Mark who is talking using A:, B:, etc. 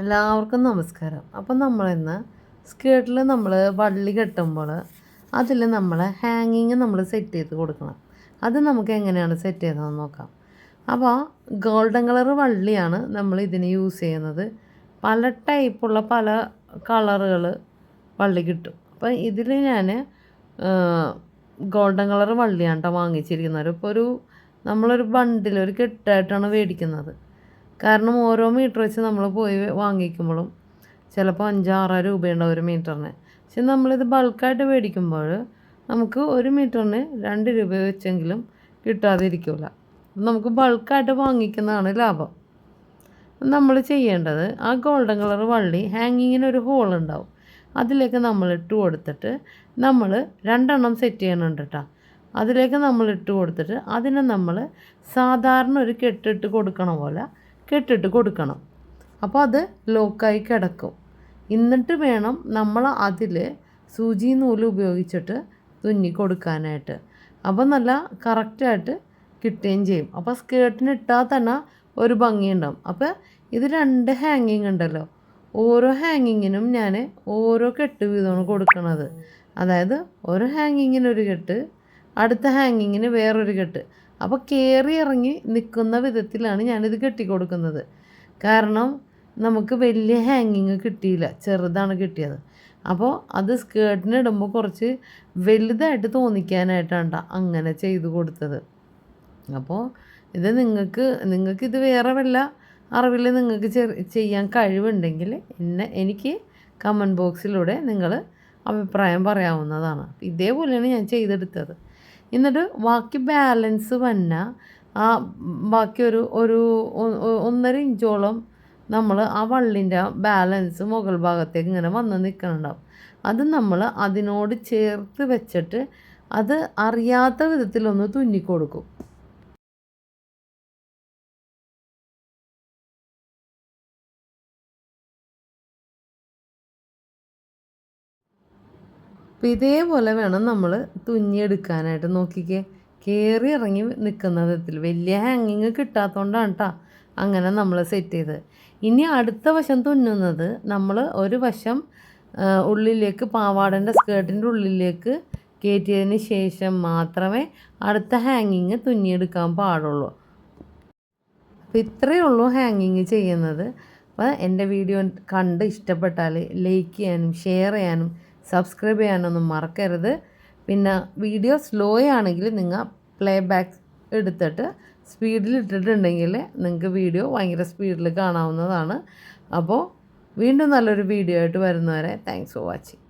A: എല്ലാവർക്കും നമസ്കാരം. അപ്പം നമ്മളിന്ന് സ്കേർട്ടിൽ നമ്മൾ വള്ളി കെട്ടുമ്പോൾ അതിൽ നമ്മൾ ഹാങ്ങിങ് നമ്മൾ സെറ്റ് ചെയ്ത് കൊടുക്കണം. അത് നമുക്ക് എങ്ങനെയാണ് സെറ്റ് ചെയ്തതെന്ന് നോക്കാം. അപ്പോൾ ഗോൾഡൻ കളർ വള്ളിയാണ് നമ്മൾ ഇതിന് യൂസ് ചെയ്യുന്നത്. പല ടൈപ്പുള്ള പല കളറുകൾ വള്ളി കിട്ടും. അപ്പോൾ ഇതിൽ ഞാൻ ഗോൾഡൻ കളർ വള്ളിയാണ് കേട്ടോ വാങ്ങിച്ചിരിക്കുന്നത്. ഇപ്പോൾ നമ്മളൊരു ബണ്ടിൽ ഒരു കെട്ടായിട്ടാണ് മേടിക്കുന്നത്. കാരണം ഓരോ മീറ്റർ വെച്ച് നമ്മൾ പോയി വാങ്ങിക്കുമ്പോഴും ചിലപ്പോൾ 5-6 രൂപയുണ്ടാവും ഒരു മീറ്ററിന്. പക്ഷെ നമ്മളിത് ബൾക്കായിട്ട് മേടിക്കുമ്പോൾ നമുക്ക് ഒരു മീറ്ററിന് 2 രൂപ വെച്ചെങ്കിലും കിട്ടാതിരിക്കില്ല. നമുക്ക് ബൾക്കായിട്ട് വാങ്ങിക്കുന്നതാണ് ലാഭം. നമ്മൾ ചെയ്യേണ്ടത് ആ ഗോൾഡൻ കളർ വള്ളി ഹാങ്ങിങ്ങിനൊരു ഹോൾ ഉണ്ടാവും. അതിലേക്ക് നമ്മൾ ഇട്ട് കൊടുത്തിട്ട് നമ്മൾ 2 എണ്ണം സെറ്റ് ചെയ്യണുണ്ട് കേട്ടോ. അതിലേക്ക് നമ്മൾ ഇട്ട് കൊടുത്തിട്ട് അതിനെ നമ്മൾ സാധാരണ ഒരു കെട്ടിട്ട് കൊടുക്കണ പോലെ കെട്ടിട്ട് കൊടുക്കണം. അപ്പോൾ അത് ലോക്കായി കിടക്കും. എന്നിട്ട് വേണം നമ്മൾ അതിൽ സൂചി നൂല് ഉപയോഗിച്ചിട്ട് തുന്നി കൊടുക്കാനായിട്ട്. അപ്പോൾ നല്ല കറക്റ്റായിട്ട് കിട്ടുകയും ചെയ്യും. അപ്പോൾ സ്കേർട്ടിന് ഇട്ടാൽ തന്നെ ഒരു ഭംഗിയുണ്ടാവും. അപ്പോൾ ഇത് 2 ഹാങ്ങിങ് ഉണ്ടല്ലോ, ഓരോ ഹാങ്ങിങ്ങിനും ഞാൻ ഓരോ കെട്ട് വീതമാണ് കൊടുക്കുന്നത്. അതായത് ഒരു ഹാങ്ങിങ്ങിനൊരു കെട്ട്, അടുത്ത ഹാങ്ങിങ്ങിന് വേറൊരു കെട്ട്. അപ്പോൾ കയറി ഇറങ്ങി നിൽക്കുന്ന വിധത്തിലാണ് ഞാനിത് കെട്ടിക്കൊടുക്കുന്നത്. കാരണം നമുക്ക് വലിയ ഹാങ്ങിങ് കിട്ടിയില്ല, ചെറുതാണ് കിട്ടിയത്. അപ്പോൾ അത് സ്കേർട്ടിന് ഇടുമ്പോൾ കുറച്ച് വലുതായിട്ട് തോന്നിക്കാനായിട്ടാണ് അങ്ങനെ ചെയ്ത് കൊടുത്തത്. അപ്പോൾ ഇത് നിങ്ങൾക്കിത് വേറെ വല്ല അറിവിൽ നിങ്ങൾക്ക് ചെയ്യാൻ കഴിവുണ്ടെങ്കിൽ എനിക്ക് കമൻറ്റ് ബോക്സിലൂടെ നിങ്ങൾ അഭിപ്രായം പറയാവുന്നതാണ്. ഇതേപോലെയാണ് ഞാൻ ചെയ്തെടുത്തത്. എന്നിട്ട് ബാക്കി ബാലൻസ് വന്ന ബാക്കി ഒരു 1.5 ഇഞ്ചോളം നമ്മൾ ആ വള്ളിൻ്റെ ബാലൻസ് മുകൾ ഭാഗത്തേക്ക് ഇങ്ങനെ വന്ന് നിൽക്കുന്നുണ്ടാവും. അത് നമ്മൾ അതിനോട് ചേർത്ത് വെച്ചിട്ട് അത് അറിയാത്ത വിധത്തിലൊന്ന് തുന്നിക്കൊടുക്കും. അപ്പോൾ ഇതേപോലെ വേണം നമ്മൾ തുന്നിയെടുക്കാനായിട്ട്. നോക്കിക്കേ, കയറി ഇറങ്ങി നിൽക്കുന്ന വിധത്തിൽ. വലിയ ഹാങ്ങിങ് കിട്ടാത്തതുകൊണ്ടാണ് കേട്ടോ അങ്ങനെ നമ്മൾ സെറ്റ് ചെയ്തത്. ഇനി അടുത്ത വശം തുന്നുന്നത് നമ്മൾ ഒരു വശം ഉള്ളിലേക്ക് പാവാടൻ്റെ സ്കേർട്ടിൻ്റെ ഉള്ളിലേക്ക് കയറ്റിയതിന് ശേഷം മാത്രമേ അടുത്ത ഹാങ്ങിങ് തുന്നിയെടുക്കാൻ പാടുള്ളൂ. അപ്പോൾ ഇത്രയേ ഉള്ളൂ ഹാങ്ങിങ് ചെയ്യുന്നത്. അപ്പോൾ എൻ്റെ വീഡിയോ കണ്ട് ഇഷ്ടപ്പെട്ടാൽ ലൈക്ക് ചെയ്യാനും ഷെയർ ചെയ്യാനും സബ്സ്ക്രൈബ് ചെയ്യാനൊന്നും മറക്കരുത്. പിന്നെ വീഡിയോ സ്ലോ ആണെങ്കിൽ നിങ്ങൾ പ്ലേ ബാക്ക് എടുത്തിട്ട് സ്പീഡിൽ ഇട്ടിട്ടുണ്ടെങ്കിൽ നിങ്ങൾക്ക് വീഡിയോ ഭയങ്കര സ്പീഡിൽ കാണാവുന്നതാണ്. അപ്പോൾ വീണ്ടും നല്ലൊരു വീഡിയോ ആയിട്ട് വരുന്നവരെ താങ്ക്സ് ഫോർ വാച്ചിങ്.